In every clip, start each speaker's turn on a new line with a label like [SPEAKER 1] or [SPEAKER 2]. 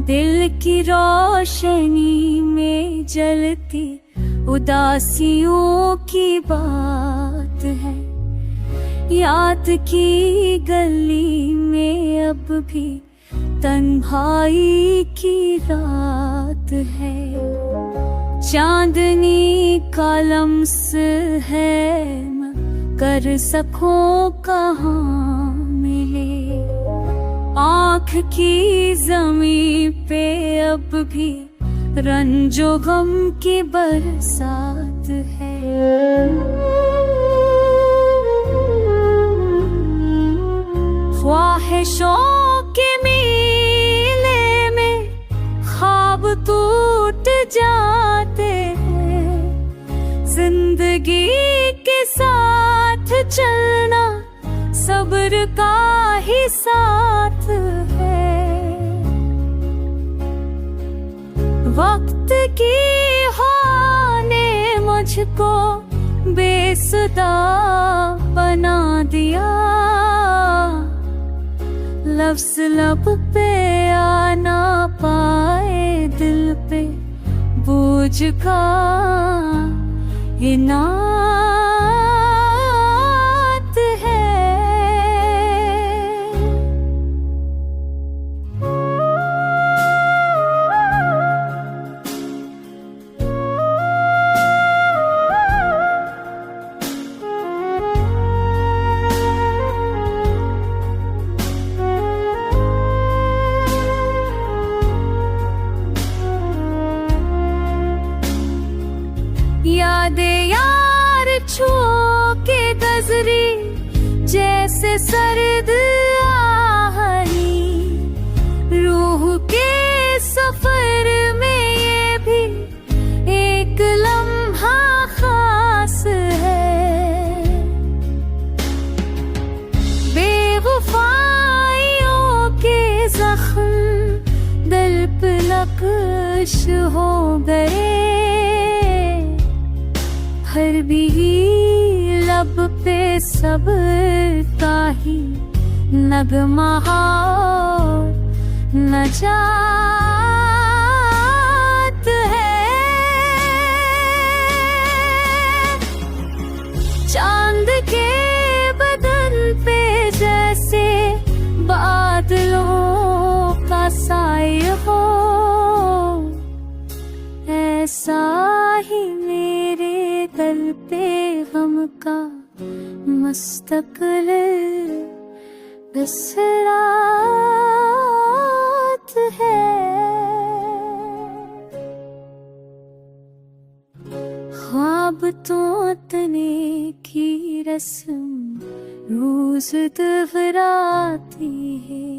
[SPEAKER 1] दिल की रोशनी में जलती उदासियों की बात है। याद की गली में अब भी तन्हाई की रात है। चांदनी का लम्स है, कर सकूं कहाँ मिले। आँख की ज़मीं पे अब भी रंजो गम की बरसात है। ख्वाहिशों के मेले में ख्वाब टूट जाते हैं। जिंदगी के साथ चलना सब्र का ही साथ है। वक्त की हवा ने मुझको बेसुदा बना दिया। लफ्ज़ लब पे आ ना पाए, दिल पे बोझ का इनात है। यादें यार छू के गजरी जैसे सर्द आहनी। रूह के सफर में ये भी एक लम्हा खास है। बेवफाइयों के जख्म दिल पे नक्श हो गए। हर भी लब पे सब्र का ही नगमा नजात है। चांद के बदन पे जैसे बादलों का साया हो, ऐसा ही मेरे दिल पे गम का मुस्तक़िल बिसरात है। ख्वाब तोड़ने की रस्म रोज दोहराती है।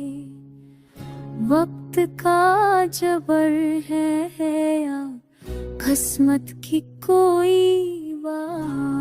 [SPEAKER 1] वक्त का जबर है या किस्मत की कोई बात।